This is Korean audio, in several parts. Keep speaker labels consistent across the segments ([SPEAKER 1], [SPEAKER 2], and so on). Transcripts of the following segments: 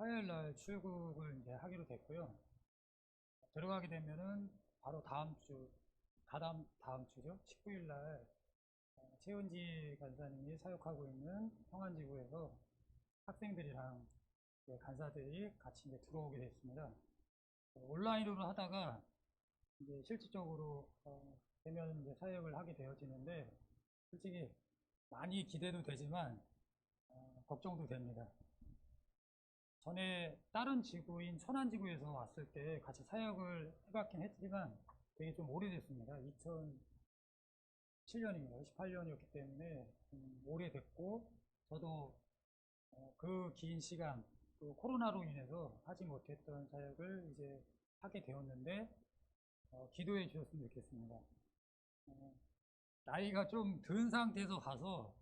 [SPEAKER 1] 화요일 날 출국을 이제 하기로 됐고요. 들어가게 되면은 바로 다음 주죠. 19일 날 최은지 간사님이 사역하고 있는 평안지구에서 학생들이랑 간사들이 같이 이제 들어오게 됐습니다. 온라인으로 하다가 이제 실질적으로 대면 이제 사역을 하게 되어지는데 솔직히 많이 기대도 되지만 걱정도 됩니다. 전에 다른 지구인 천안지구에서 왔을 때 같이 사역을 해봤긴 했지만 되게 좀 오래됐습니다. 2007년입니다. 18년이었기 때문에 오래됐고 저도 그 긴 시간 또 코로나로 인해서 하지 못했던 사역을 이제 하게 되었는데 기도해 주셨으면 좋겠습니다. 나이가 좀 든 상태에서 가서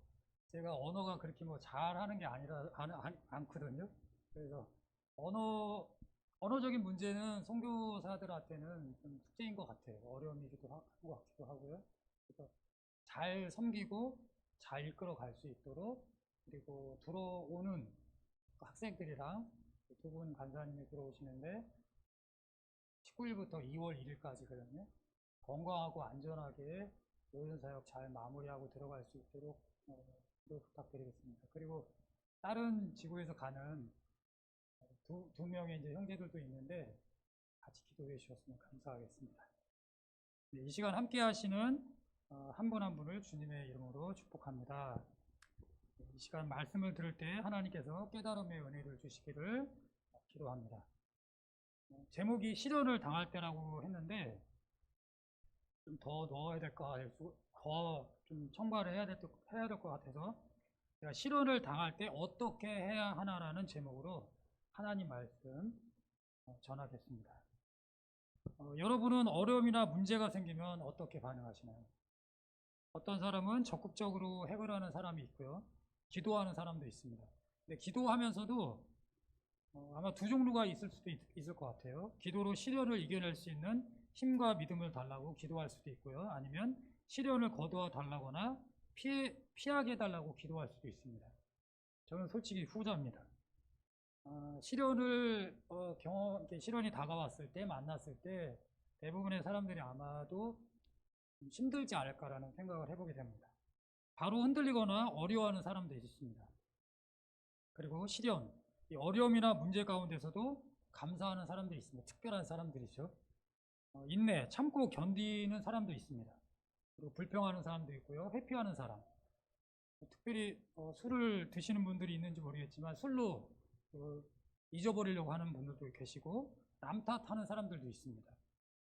[SPEAKER 1] 제가 언어가 그렇게 뭐 잘하는 게 아니라 않거든요. 그래서 언어적인 문제는 선교사들한테는 좀 숙제인 것 같아요. 어려움이기도 한 것 같기도 하고요. 그래서 잘 섬기고 잘 이끌어 갈 수 있도록 그리고 들어오는 학생들이랑 두 분 간사님이 들어오시는데 19일부터 2월 1일까지거든요. 건강하고 안전하게 모든 사역 잘 마무리하고 들어갈 수 있도록 부탁드리겠습니다. 그리고 다른 지구에서 가는 두 명의 이제 형제들도 있는데 같이 기도해 주셨으면 감사하겠습니다. 네, 이 시간 함께 하시는 한 분 한 분을 주님의 이름으로 축복합니다. 이 시간 말씀을 들을 때 하나님께서 깨달음의 은혜를 주시기를 기도합니다. 제목이 실현을 당할 때라고 했는데 좀 더 넣어야 될까, 더 좀 첨가를 해야 될 것 같아서 제가 실현을 당할 때 어떻게 해야 하나라는 제목으로 하나님 말씀 전하겠습니다. 여러분은 어려움이나 문제가 생기면 어떻게 반응하시나요? 어떤 사람은 적극적으로 해결하는 사람이 있고요. 기도하는 사람도 있습니다. 근데 기도하면서도 아마 두 종류가 있을 수도 있을 것 같아요. 기도로 시련을 이겨낼 수 있는 힘과 믿음을 달라고 기도할 수도 있고요. 아니면 시련을 거두어 달라거나 피하게 해달라고 기도할 수도 있습니다. 저는 솔직히 후자입니다. 시련이 다가왔을 때, 만났을 때 대부분의 사람들이 아마도 힘들지 않을까라는 생각을 해보게 됩니다. 바로 흔들리거나 어려워하는 사람들이 있습니다. 그리고 시련, 이 어려움이나 문제 가운데서도 감사하는 사람들이 있습니다. 특별한 사람들이죠. 인내, 참고 견디는 사람도 있습니다. 그리고 불평하는 사람도 있고요. 회피하는 사람. 특별히 술을 드시는 분들이 있는지 모르겠지만 술로 잊어버리려고 하는 분들도 계시고 남 탓하는 사람들도 있습니다.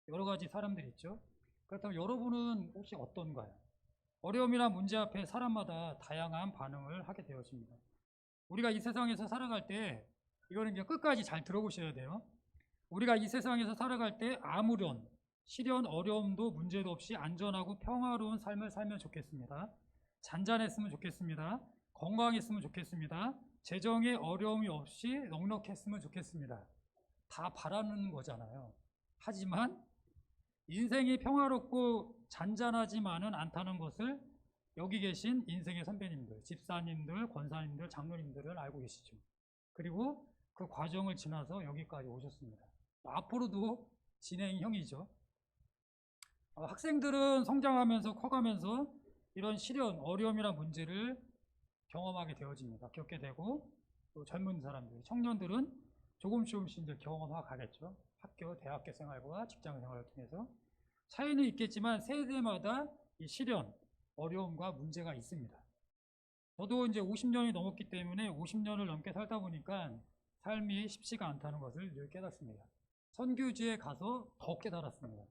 [SPEAKER 1] 여러 가지 사람들이 있죠. 그렇다면 여러분은 혹시 어떤가요? 어려움이나 문제 앞에 사람마다 다양한 반응을 하게 되어집니다. 우리가 이 세상에서 살아갈 때 이거는 이제 끝까지 잘 들어보셔야 돼요. 우리가 이 세상에서 살아갈 때 아무런 시련, 어려움도 문제도 없이 안전하고 평화로운 삶을 살면 좋겠습니다. 잔잔했으면 좋겠습니다. 건강했으면 좋겠습니다. 재정에 어려움이 없이 넉넉했으면 좋겠습니다. 다 바라는 거잖아요. 하지만 인생이 평화롭고 잔잔하지만은 않다는 것을 여기 계신 인생의 선배님들, 집사님들, 권사님들, 장로님들은 알고 계시죠. 그리고 그 과정을 지나서 여기까지 오셨습니다. 앞으로도 진행형이죠. 학생들은 성장하면서 커가면서 이런 시련, 어려움이나 문제를 경험하게 되어집니다. 겪게 되고 또 젊은 사람들, 청년들은 조금씩 이제 경험하 가겠죠. 학교, 대학교 생활과 직장 생활을 통해서 차이는 있겠지만 세대마다 이 시련, 어려움과 문제가 있습니다. 저도 이제 50년이 넘었기 때문에 50년을 넘게 살다 보니까 삶이 쉽지가 않다는 것을 늘 깨닫습니다. 선교지에 가서 더 깨달았습니다.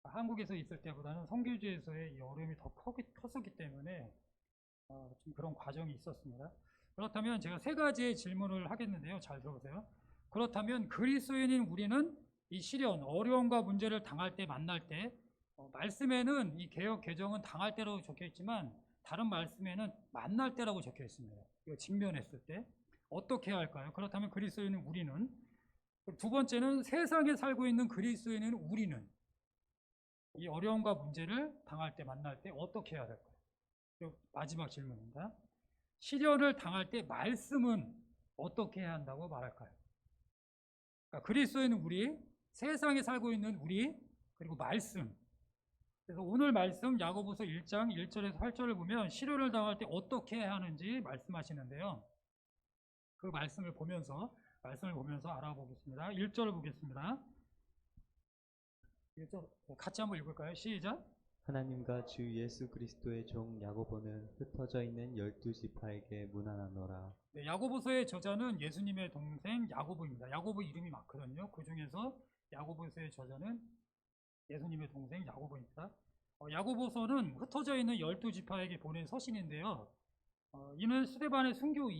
[SPEAKER 1] 한국에서 있을 때보다는 선교지에서의 이 어려움이 더 컸었기 때문에 좀 그런 과정이 있었습니다. 그렇다면 제가 세 가지의 질문을 하겠는데요. 잘 들어보세요. 그렇다면 그리스도인인 우리는 이 시련, 어려움과 문제를 당할 때, 만날 때 말씀에는 이 개역 개정은 당할 때라고 적혀 있지만 다른 말씀에는 만날 때라고 적혀 있습니다. 이거 직면했을 때 어떻게 해야 할까요? 그렇다면 그리스도인인 우리는, 두 번째는 세상에 살고 있는 그리스도인인 우리는 이 어려움과 문제를 당할 때, 만날 때 어떻게 해야 될까요? 그리고 마지막 질문입니다. 시련을 당할 때 말씀은 어떻게 해야 한다고 말할까요? 그러니까 그리스도인 우리, 세상에 살고 있는 우리, 그리고 말씀. 그래서 오늘 말씀 야고보서 1장 1절에서 8절을 보면 시련을 당할 때 어떻게 해야 하는지 말씀하시는데요. 그 말씀을 보면서 알아보겠습니다. 1절을 보겠습니다. 1절 같이 한번 읽을까요? 시작.
[SPEAKER 2] 하나님과 주 예수 그리스도의 종 야고보는 흩어져 있는 12지파에게 문안하노라.
[SPEAKER 1] 네, 야고보서의 저자는 예수님의 동생 야고보입니다. 야고보 이름이 많거든요. 그 중에서 야고보서의 저자는 예수님의 동생 야고보입니다. 야고보서는 흩어져 있는 12지파에게 보낸 서신인데요. 이는 스데반의 순교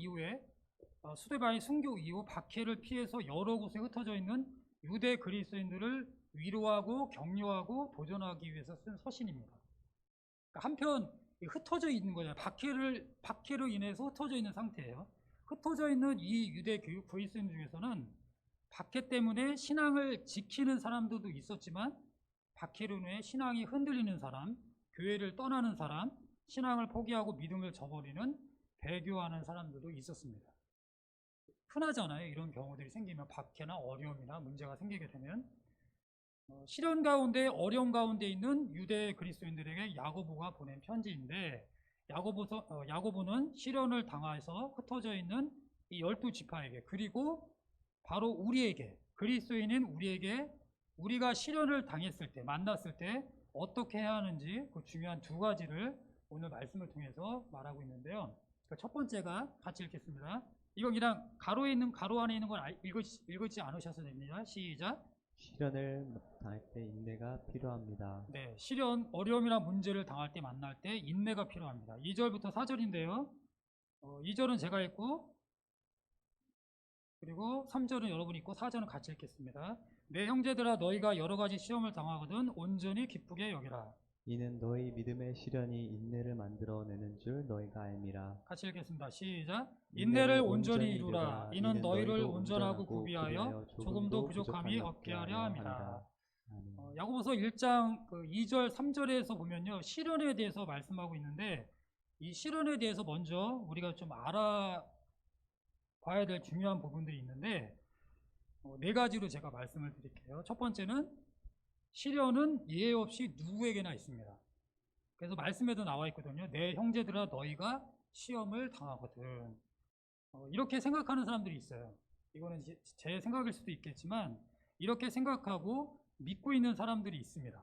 [SPEAKER 1] 이후 박해를 피해서 여러 곳에 흩어져 있는 유대 그리스도인들을 위로하고 격려하고 도전하기 위해서 쓴 서신입니다. 그러니까 한편 흩어져 있는 거잖아요. 박해로 인해서 흩어져 있는 상태예요. 흩어져 있는 이 유대 그리스도인 중에서는 박해 때문에 신앙을 지키는 사람들도 있었지만 박해로 인해 신앙이 흔들리는 사람, 교회를 떠나는 사람, 신앙을 포기하고 믿음을 저버리는 배교하는 사람들도 있었습니다. 흔하잖아요. 이런 경우들이 생기면 박해나 어려움이나 문제가 생기게 되면 시련 가운데 어려움 가운데 있는 유대 그리스도인들에게 야고보가 보낸 편지인데 야고보는 시련을 당해서 흩어져 있는 이 12지파에게 그리고 바로 우리에게 그리스도인인 우리에게 우리가 시련을 당했을 때 만났을 때 어떻게 해야 하는지 그 중요한 두 가지를 오늘 말씀을 통해서 말하고 있는데요. 첫 번째가 같이 읽겠습니다. 이거 그냥 가로 안에 있는 걸 읽지 않으셔도 됩니다. 시작.
[SPEAKER 2] 시련을 당할 때 인내가 필요합니다.
[SPEAKER 1] 네, 시련, 어려움이나 문제를 당할 때 만날 때 인내가 필요합니다. 2절부터 4절인데요. 2절은 제가 읽고 그리고 3절은 여러분이 읽고 4절은 같이 읽겠습니다. 내 형제들아 너희가 여러 가지 시험을 당하거든 온전히 기쁘게 여기라.
[SPEAKER 2] 이는 너희 믿음의 시련이 인내를 만들어내는 줄 너희가 알미라.
[SPEAKER 1] 같이 읽겠습니다. 시작. 인내를 온전히 이루라. 이는 너희를 온전하고 구비하여 조금도 부족함이 없게 하려 함이라. 야고보서 1장 2절 3절에서 보면요. 시련에 대해서 말씀하고 있는데 이 시련에 대해서 먼저 우리가 좀 알아봐야 될 중요한 부분들이 있는데 네 가지로 제가 말씀을 드릴게요. 첫 번째는 시련은 예외 없이 누구에게나 있습니다. 그래서 말씀에도 나와 있거든요. 내 형제들아 너희가 시험을 당하거든. 이렇게 생각하는 사람들이 있어요. 이거는 제 생각일 수도 있겠지만 이렇게 생각하고 믿고 있는 사람들이 있습니다.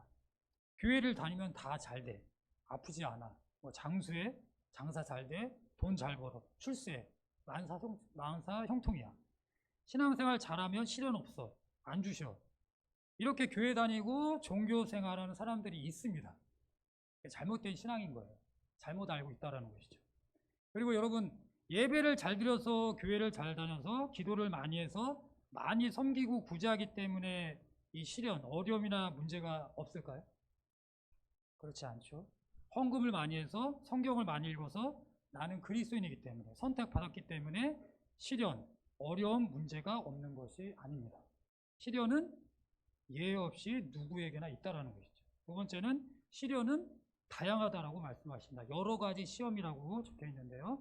[SPEAKER 1] 교회를 다니면 다 잘 돼. 아프지 않아. 장수해. 장사 잘 돼. 돈 잘 벌어. 출세. 만사 형통이야. 신앙생활 잘하면 시련 없어. 안 주셔. 이렇게 교회 다니고 종교 생활하는 사람들이 있습니다. 잘못된 신앙인 거예요. 잘못 알고 있다는 것이죠. 그리고 여러분 예배를 잘 드려서 교회를 잘 다녀서 기도를 많이 해서 많이 섬기고 구제하기 때문에 이 시련, 어려움이나 문제가 없을까요? 그렇지 않죠. 헌금을 많이 해서 성경을 많이 읽어서 나는 그리스도인이기 때문에 선택받았기 때문에 시련, 어려움, 문제가 없는 것이 아닙니다. 시련은 예외 없이 누구에게나 있다라는 것이죠. 두 번째는 시련은 다양하다라고 말씀하십니다. 여러 가지 시험이라고 적혀 있는데요.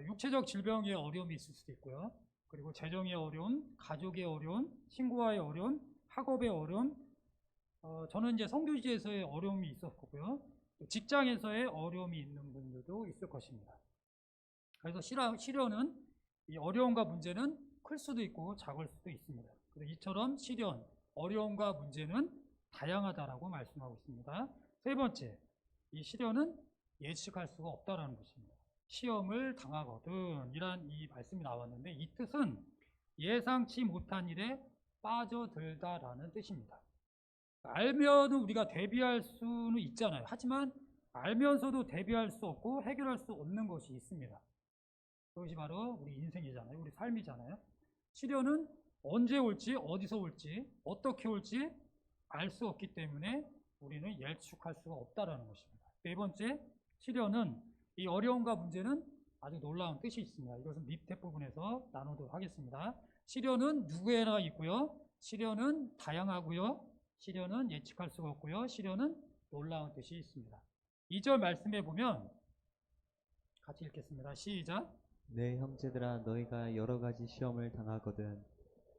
[SPEAKER 1] 육체적 질병의 어려움이 있을 수도 있고요. 그리고 재정의 어려움, 가족의 어려움, 친구와의 어려움, 학업의 어려움, 저는 이제 선교지에서의 어려움이 있었고요. 직장에서의 어려움이 있는 분들도 있을 것입니다. 그래서 시련은 이 어려움과 문제는 클 수도 있고 작을 수도 있습니다. 그래서 이처럼 시련, 어려움과 문제는 다양하다라고 말씀하고 있습니다. 세 번째, 이 시련은 예측할 수가 없다라는 것입니다. 시험을 당하거든 이란 이 말씀이 나왔는데 이 뜻은 예상치 못한 일에 빠져들다라는 뜻입니다. 알면은 우리가 대비할 수는 있잖아요. 하지만 알면서도 대비할 수 없고 해결할 수 없는 것이 있습니다. 그것이 바로 우리 인생이잖아요. 우리 삶이잖아요. 시련은 언제 올지, 어디서 올지, 어떻게 올지 알 수 없기 때문에 우리는 예측할 수가 없다라는 것입니다. 네 번째, 시련은 이 어려움과 문제는 아주 놀라운 뜻이 있습니다. 이것은 밑에 부분에서 나누도록 하겠습니다. 시련은 누구에나 있고요. 시련은 다양하고요. 시련은 예측할 수가 없고요. 시련은 놀라운 뜻이 있습니다. 2절 말씀에 보면 같이 읽겠습니다. 시작.
[SPEAKER 2] 내 형제들아 너희가 여러 가지 시험을 당하거든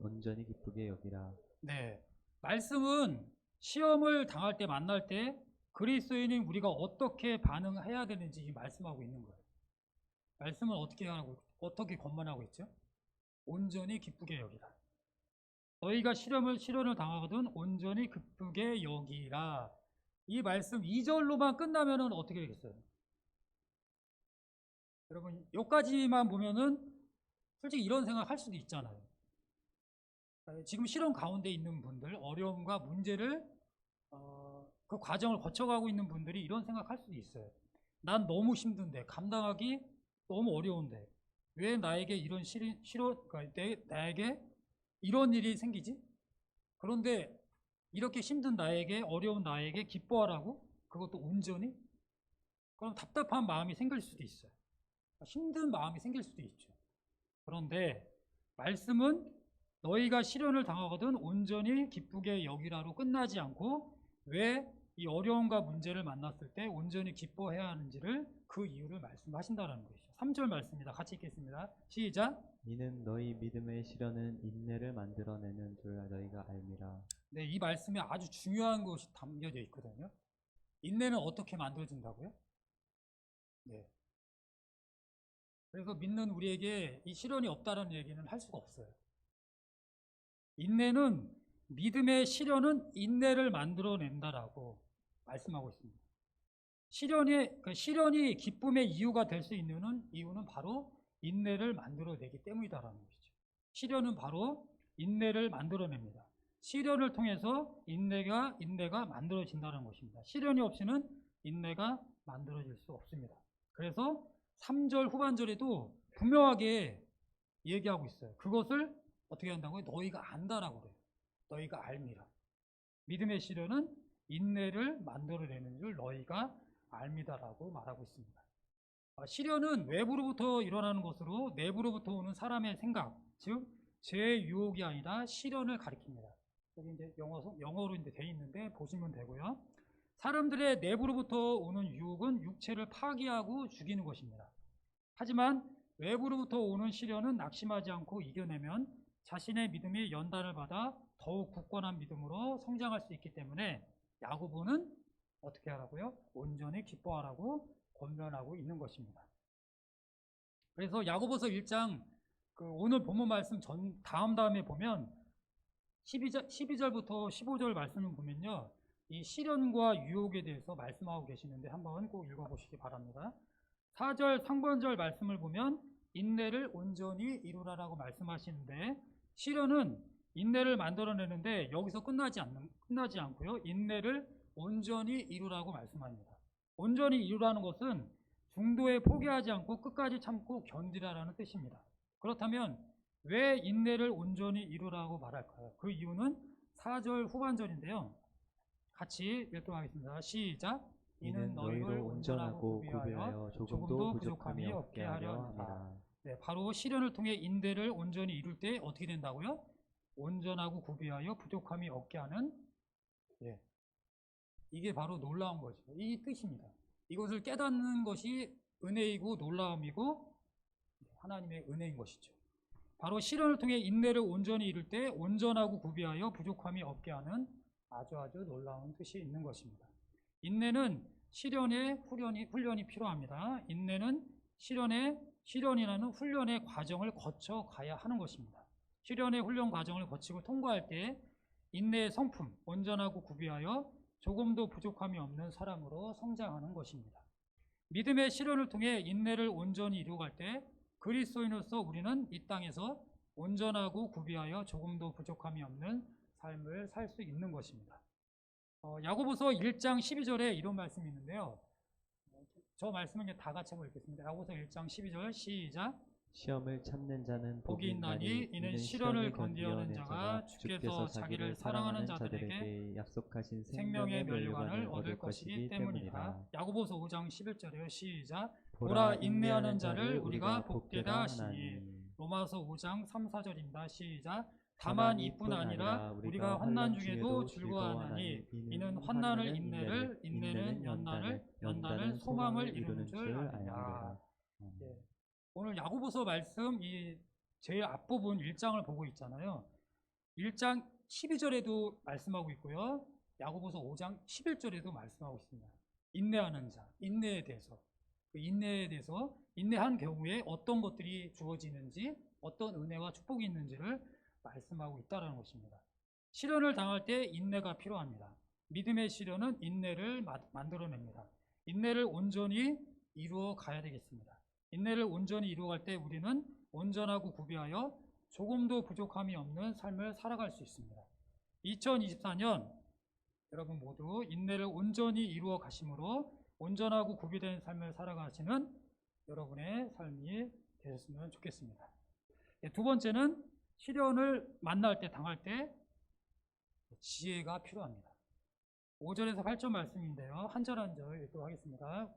[SPEAKER 2] 온전히 기쁘게 여기라.
[SPEAKER 1] 네. 말씀은 시험을 당할 때 만날 때 그리스도인인 우리가 어떻게 반응해야 되는지 말씀하고 있는 거예요. 말씀은 어떻게 하고 어떻게 권면하고 있죠? 온전히 기쁘게 여기라. 너희가 시련을 당하거든 온전히 기쁘게 여기라. 이 말씀 2절로만 끝나면은 어떻게 되겠어요? 여러분, 여기까지만 보면은 솔직히 이런 생각 할 수도 있잖아요. 지금 시련 가운데 있는 분들, 어려움과 문제를 그 과정을 거쳐가고 있는 분들이 이런 생각할 수도 있어요. 난 너무 힘든데, 감당하기 너무 어려운데 왜 나에게 이런 나에게 이런 일이 생기지? 그런데 이렇게 힘든 나에게, 어려운 나에게 기뻐하라고? 그것도 온전히? 그럼 답답한 마음이 생길 수도 있어요. 힘든 마음이 생길 수도 있죠. 그런데 말씀은 너희가 시련을 당하거든 온전히 기쁘게 여기라로 끝나지 않고 왜 이 어려움과 문제를 만났을 때 온전히 기뻐해야 하는지를 그 이유를 말씀하신다는 것이죠. 3절 말씀입니다. 같이 읽겠습니다. 시작.
[SPEAKER 2] 이는 너희 믿음의 시련은 인내를 만들어내는 줄 너희가 알미라.
[SPEAKER 1] 네, 이 말씀에 아주 중요한 것이 담겨져 있거든요. 인내는 어떻게 만들어진다고요? 네. 그래서 믿는 우리에게 이 시련이 없다는 얘기는 할 수가 없어요. 인내는 믿음의 시련은 인내를 만들어낸다라고 말씀하고 있습니다. 시련이 기쁨의 이유가 될 수 있는 이유는 바로 인내를 만들어내기 때문이다라는 것이죠. 시련은 바로 인내를 만들어냅니다. 시련을 통해서 인내가 만들어진다는 것입니다. 시련이 없이는 인내가 만들어질 수 없습니다. 그래서 3절 후반절에도 분명하게 얘기하고 있어요. 그것을 어떻게 한다고요? 너희가 안다라고 그래요. 너희가 알미라. 믿음의 시련은 인내를 만들어내는 줄 너희가 알미다라고 말하고 있습니다. 시련은 외부로부터 일어나는 것으로 내부로부터 오는 사람의 생각, 즉 죄의 유혹이 아니라 시련을 가리킵니다. 여기 이제 영어로 이제 돼 있는데 보시면 되고요. 사람들의 내부로부터 오는 유혹은 육체를 파괴하고 죽이는 것입니다. 하지만 외부로부터 오는 시련은 낙심하지 않고 이겨내면 자신의 믿음이 연단을 받아 더욱 굳건한 믿음으로 성장할 수 있기 때문에 야고보는 어떻게 하라고요? 온전히 기뻐하라고 권면하고 있는 것입니다. 그래서 야고보서 1장 오늘 본문 말씀 다음에 보면 12절부터 15절 말씀을 보면요. 이 시련과 유혹에 대해서 말씀하고 계시는데 한번 꼭 읽어보시기 바랍니다. 4절 상반절 말씀을 보면 인내를 온전히 이루라라고 말씀하시는데 시련은 인내를 만들어내는데 여기서 끝나지 않고요. 인내를 온전히 이루라고 말씀합니다. 온전히 이루라는 것은 중도에 포기하지 않고 끝까지 참고 견디라라는 뜻입니다. 그렇다면 왜 인내를 온전히 이루라고 말할까요? 그 이유는 4절 후반절인데요. 같이 읽도록 하겠습니다. 시작. 이는 너희를 온전하고 구비하여 조금도 부족함이 없게 하려 합니다. 네, 바로 시련을 통해 인내를 온전히 이룰 때 어떻게 된다고요? 온전하고 구비하여 부족함이 없게 하는, 네, 이게 바로 놀라운 거죠. 이 뜻입니다. 이것을 깨닫는 것이 은혜이고 놀라움이고 하나님의 은혜인 것이죠. 바로 시련을 통해 인내를 온전히 이룰 때 온전하고 구비하여 부족함이 없게 하는 아주 놀라운 뜻이 있는 것입니다. 인내는 시련의 훈련이 필요합니다. 인내는 시련이라는 훈련의 과정을 거쳐 가야 하는 것입니다. 시련의 훈련 과정을 거치고 통과할 때 인내의 성품, 온전하고 구비하여 조금도 부족함이 없는 사람으로 성장하는 것입니다. 믿음의 시련을 통해 인내를 온전히 이루어갈 때 그리스도인으로서 우리는 이 땅에서 온전하고 구비하여 조금도 부족함이 없는 삶을 살 수 있는 것입니다. 야고보서 1장 12절에 이런 말씀이 있는데요. 저 말씀은 다 같이 한번 읽겠습니다. 야고보서 1장 12절 시작.
[SPEAKER 2] 시험을 참는 자는
[SPEAKER 1] 복이 있나니 이는 시련을 건디하는 자가 주께서 자기를 사랑하는 자들에게
[SPEAKER 2] 약속하신
[SPEAKER 1] 생명의 면류관을 얻을 것이기 때문이다. 야고보서 5장 11절에요. 시작.
[SPEAKER 2] 보라 인내하는 자를 우리가 복되다 하시니.
[SPEAKER 1] 로마서 5장 3, 4절입니다. 시작. 다만 이뿐 아니라 우리가 환난 중에도 즐거워하나니 이는 환난을 인내를, 인내는 연단을, 연단은 소망을 이루는 줄 아느니라. 네. 오늘 야고보서 말씀 이 제일 앞부분 1장을 보고 있잖아요. 1장 12절에도 말씀하고 있고요. 야고보서 5장 11절에도 말씀하고 있습니다. 인내하는 자, 인내에 대해서, 그 인내에 대해서 인내한 경우에 어떤 것들이 주어지는지, 어떤 은혜와 축복이 있는지를 말씀하고 있다는 것입니다. 시련을 당할 때 인내가 필요합니다. 믿음의 시련은 인내를 만들어냅니다. 인내를 온전히 이루어 가야 되겠습니다. 인내를 온전히 이루어갈 때 우리는 온전하고 구비하여 조금도 부족함이 없는 삶을 살아갈 수 있습니다. 2024년 여러분 모두 인내를 온전히 이루어 가심으로 온전하고 구비된 삶을 살아가시는 여러분의 삶이 되셨으면 좋겠습니다. 두 번째는 시련을 만날 때, 당할 때 지혜가 필요합니다. 5절에서 8절 말씀인데요. 한 절 한 절 읽도록 하겠습니다.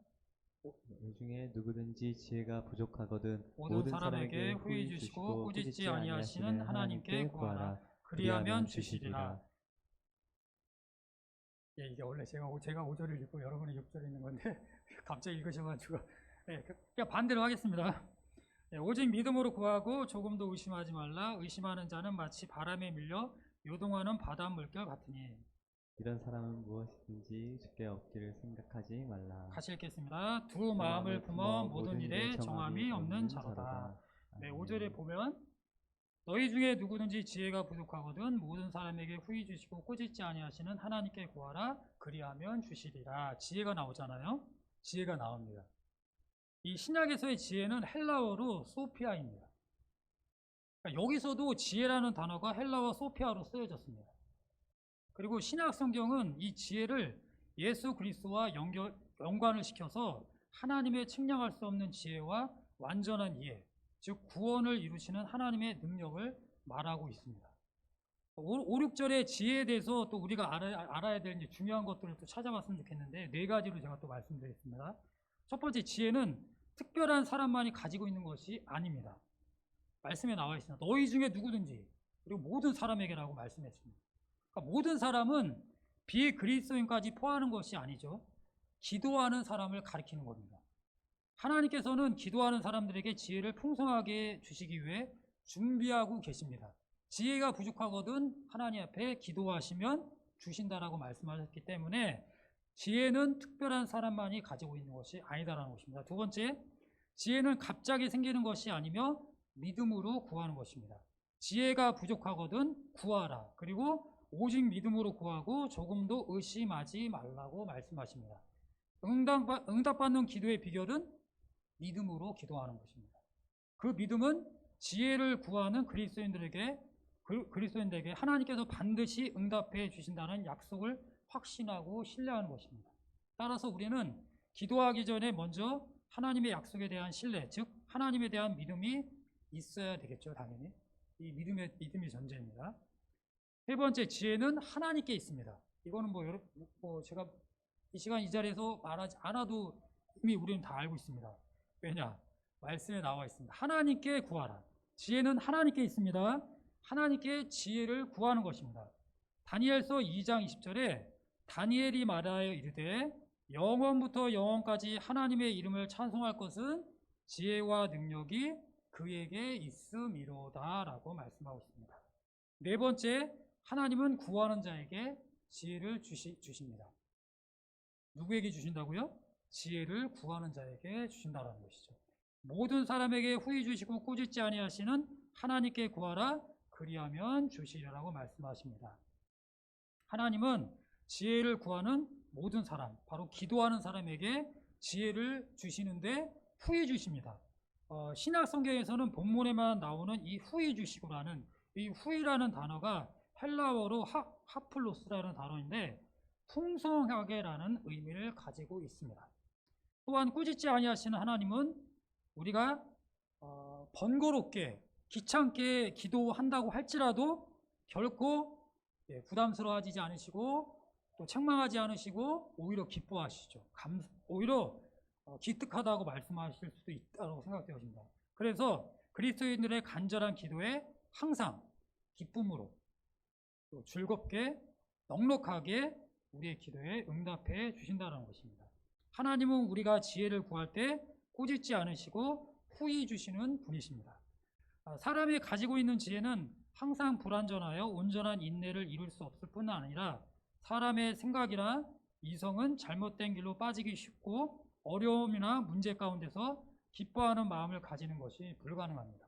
[SPEAKER 2] 이 중에 누구든지 지혜가 부족하거든
[SPEAKER 1] 모든 사람에게 후히 주시고 꾸짖지 아니하시는 하나님께 구하라. 그리하면 주시리라. 예, 이게 원래 제가 5절을 읽고 여러분이 6절을 읽는 건데 갑자기 읽으셔가지고 그냥 반대로 하겠습니다. 오직 믿음으로 구하고 조금도 의심하지 말라. 의심하는 자는 마치 바람에 밀려 요동하는 바다 물결 같으니.
[SPEAKER 2] 이런 사람은 무엇이든지 주께 없기를 생각하지 말라.
[SPEAKER 1] 같이 읽겠습니다. 두 마음을 품어 모든 일에 정함이 없는 자로다. 네, 5절에 보면 너희 중에 누구든지 지혜가 부족하거든 모든 사람에게 후히 주시고 꾸짖지 아니하시는 하나님께 구하라. 그리하면 주시리라. 지혜가 나오잖아요. 지혜가 나옵니다. 이 신약에서의 지혜는 헬라어로 소피아입니다. 그러니까 여기서도 지혜라는 단어가 헬라어 소피아로 쓰여졌습니다. 그리고 신약 성경은 이 지혜를 예수 그리스도와 연관을 시켜서 하나님의 측량할 수 없는 지혜와 완전한 이해, 즉 구원을 이루시는 하나님의 능력을 말하고 있습니다. 5, 6절의 지혜에 대해서 또 우리가 알아야 될 이제 중요한 것들을 또 찾아봤으면 좋겠는데 4가지로 제가 또 말씀드리겠습니다. 첫 번째, 지혜는 특별한 사람만이 가지고 있는 것이 아닙니다. 말씀에 나와 있습니다. 너희 중에 누구든지, 그리고 모든 사람에게라고 말씀했습니다. 그러니까 모든 사람은 비그리스도인까지 포함하는 것이 아니죠. 기도하는 사람을 가리키는 겁니다. 하나님께서는 기도하는 사람들에게 지혜를 풍성하게 주시기 위해 준비하고 계십니다. 지혜가 부족하거든 하나님 앞에 기도하시면 주신다라고 말씀하셨기 때문에 지혜는 특별한 사람만이 가지고 있는 것이 아니다라는 것입니다. 두 번째, 지혜는 갑자기 생기는 것이 아니며 믿음으로 구하는 것입니다. 지혜가 부족하거든 구하라. 그리고 오직 믿음으로 구하고 조금도 의심하지 말라고 말씀하십니다. 응답받는 기도의 비결은 믿음으로 기도하는 것입니다. 그 믿음은 지혜를 구하는 그리스도인들에게 하나님께서 반드시 응답해 주신다는 약속을 확신하고 신뢰하는 것입니다. 따라서 우리는 기도하기 전에 먼저 하나님의 약속에 대한 신뢰, 즉 하나님에 대한 믿음이 있어야 되겠죠. 당연히 이 믿음이 전제입니다. 세 번째, 지혜는 하나님께 있습니다. 이거는 제가 이 시간 이 자리에서 말하지 않아도 이미 우리는 다 알고 있습니다. 왜냐? 말씀에 나와 있습니다. 하나님께 구하라. 지혜는 하나님께 있습니다. 하나님께 지혜를 구하는 것입니다. 다니엘서 2장 20절에 다니엘이 말하여 이르되 영원부터 영원까지 하나님의 이름을 찬송할 것은 지혜와 능력이 그에게 있음이로다 라고 말씀하고 있습니다. 네 번째, 하나님은 구하는 자에게 지혜를 주십니다. 누구에게 주신다고요? 지혜를 구하는 자에게 주신다는 것이죠. 모든 사람에게 후히 주시고 꾸짖지 아니하시는 하나님께 구하라. 그리하면 주시리라고 말씀하십니다. 하나님은 지혜를 구하는 모든 사람, 바로 기도하는 사람에게 지혜를 주시는데 후히 주십니다. 신약 성경에서는 본문에만 나오는 이 후히 주시고라는 이 후히라는 단어가 헬라어로 하플로스라는 단어인데 풍성하게라는 의미를 가지고 있습니다. 또한 꾸짖지 아니하시는 하나님은 우리가 번거롭게 귀찮게 기도한다고 할지라도 결코 부담스러워하지 않으시고 또 책망하지 않으시고 오히려 기뻐하시죠. 오히려 기특하다고 말씀하실 수도 있다고 생각되어집니다. 그래서 그리스도인들의 간절한 기도에 항상 기쁨으로 또 즐겁게 넉넉하게 우리의 기도에 응답해 주신다는 것입니다. 하나님은 우리가 지혜를 구할 때 꾸짖지 않으시고 후히 주시는 분이십니다. 사람이 가지고 있는 지혜는 항상 불완전하여 온전한 인내를 이룰 수 없을 뿐 아니라 사람의 생각이나 이성은 잘못된 길로 빠지기 쉽고 어려움이나 문제 가운데서 기뻐하는 마음을 가지는 것이 불가능합니다.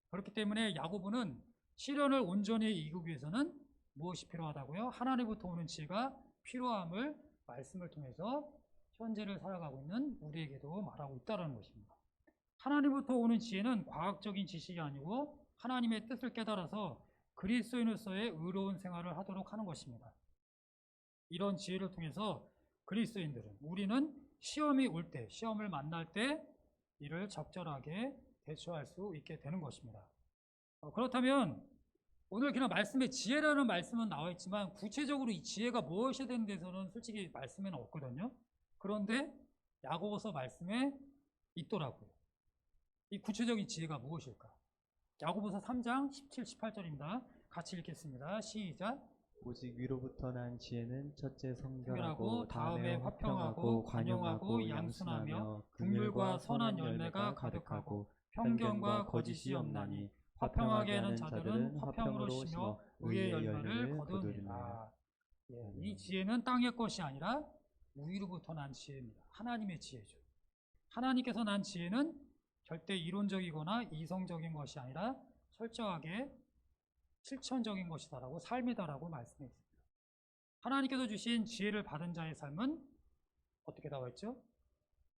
[SPEAKER 1] 그렇기 때문에 야고보는 시련을 온전히 이기기 위해서는 무엇이 필요하다고요? 하나님부터 오는 지혜가 필요함을 말씀을 통해서 현재를 살아가고 있는 우리에게도 말하고 있다는 것입니다. 하나님부터 오는 지혜는 과학적인 지식이 아니고 하나님의 뜻을 깨달아서 그리스도인으로서의 의로운 생활을 하도록 하는 것입니다. 이런 지혜를 통해서 그리스도인들은 우리는 시험이 올 때, 시험을 만날 때 이를 적절하게 대처할 수 있게 되는 것입니다. 그렇다면 오늘 그냥 말씀에 지혜라는 말씀은 나와 있지만 구체적으로 이 지혜가 무엇이 되는 데서는 솔직히 말씀에는 없거든요. 그런데 야고보서 말씀에 있더라고요. 이 구체적인 지혜가 무엇일까? 야고보서 3장 17, 18절입니다. 같이 읽겠습니다. 시작.
[SPEAKER 2] 오직 위로부터 난 지혜는 첫째
[SPEAKER 1] 다음에
[SPEAKER 2] 성결하고 다음에
[SPEAKER 1] 화평하고 관용하고 양순하며 긍휼과 선한 열매가 가득하고 편견과 거짓이 없나니 화평하게 하는 자들은 화평으로 심어 의의 열매를 거두리라. 이 지혜는 땅의 것이 아니라 위로부터 난 지혜입니다. 하나님의 지혜죠. 하나님께서 난 지혜는 절대 이론적이거나 이성적인 것이 아니라 철저하게 실천적인 것이다라고 삶이다라고 말씀했습니다. 하나님께서 주신 지혜를 받은 자의 삶은 어떻게 나와 있죠?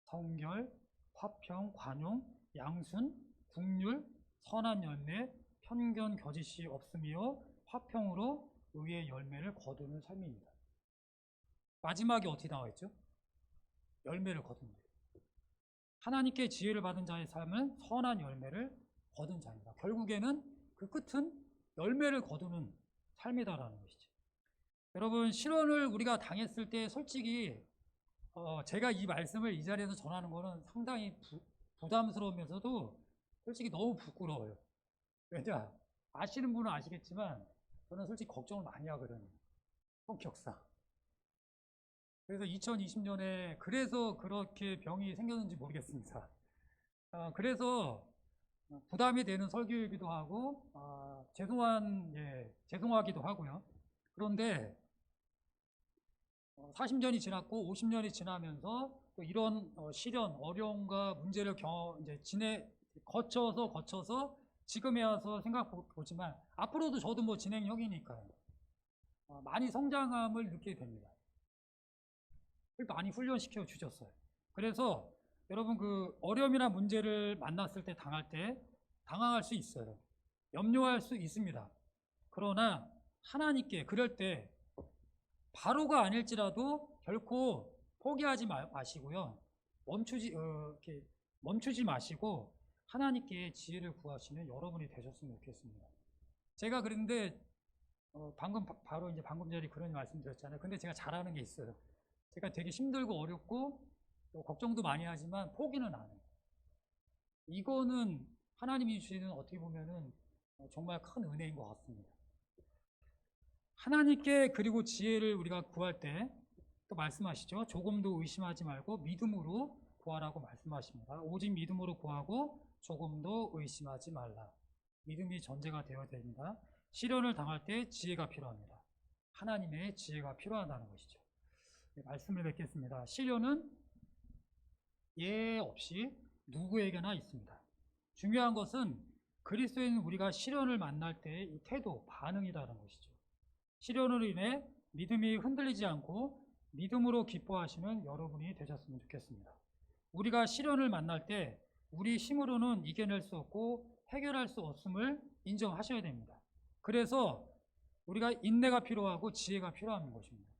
[SPEAKER 1] 성결, 화평, 관용, 양순, 긍휼, 선한 열매, 편견, 거짓이 없으며 화평으로 의의 열매를 거두는 삶입니다. 마지막에 어떻게 나와 있죠? 열매를 거둔다. 하나님께 지혜를 받은 자의 삶은 선한 열매를 거둔 자입니다. 결국에는 그 끝은 열매를 거두는 삶이다라는 것이죠. 여러분, 실언을 우리가 당했을 때 솔직히 제가 이 말씀을 이 자리에서 전하는 것은 상당히 부담스러우면서도 솔직히 너무 부끄러워요. 왜냐? 아시는 분은 아시겠지만 저는 솔직히 걱정을 많이 하거든요. 성격상. 그래서 2020년에 그래서 그렇게 병이 생겼는지 모르겠습니다. 그래서 부담이 되는 설교이기도 하고 죄송하기도 하고요. 그런데 40년이 지났고 50년이 지나면서 또 이런 시련, 어려움과 문제를 거쳐서 지금에 와서 생각해보지만 앞으로도 저도 뭐 진행형이니까요. 많이 성장함을 느끼게 됩니다. 많이 훈련시켜 주셨어요. 그래서 여러분 그 어려움이나 문제를 만났을 때 당황할 수 있어요. 염려할 수 있습니다. 그러나 하나님께 그럴 때 바로가 아닐지라도 결코 포기하지 마시고요. 멈추지 마시고 하나님께 지혜를 구하시는 여러분이 되셨으면 좋겠습니다. 제가 그런데 바로 이제 방금 전에 그런 말씀 드렸잖아요. 근데 제가 잘하는 게 있어요. 제가 되게 힘들고 어렵고 또 걱정도 많이 하지만 포기는 안 해요. 이거는 하나님이 주시는 어떻게 보면은 정말 큰 은혜인 것 같습니다. 하나님께 그리고 지혜를 우리가 구할 때 또 말씀하시죠. 조금도 의심하지 말고 믿음으로 구하라고 말씀하십니다. 오직 믿음으로 구하고 조금도 의심하지 말라. 믿음이 전제가 되어야 됩니다. 시련을 당할 때 지혜가 필요합니다. 하나님의 지혜가 필요하다는 것이죠. 말씀을 뵙겠습니다. 시련은 예 없이 누구에게나 있습니다. 중요한 것은 그리스도인 우리가 시련을 만날 때의 이 태도, 반응이라는 것이죠. 시련으로 인해 믿음이 흔들리지 않고 믿음으로 기뻐하시는 여러분이 되셨으면 좋겠습니다. 우리가 시련을 만날 때 우리 힘으로는 이겨낼 수 없고 해결할 수 없음을 인정하셔야 됩니다. 그래서 우리가 인내가 필요하고 지혜가 필요한 것입니다.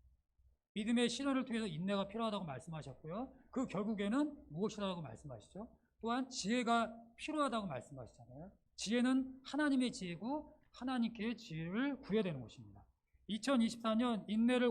[SPEAKER 1] 믿음의 시련을 통해서 인내가 필요하다고 말씀하셨고요. 그 결국에는 무엇이라고 말씀하시죠? 또한 지혜가 필요하다고 말씀하시잖아요. 지혜는 하나님의 지혜고 하나님께 지혜를 구해야 되는 것입니다. 2024년 인내를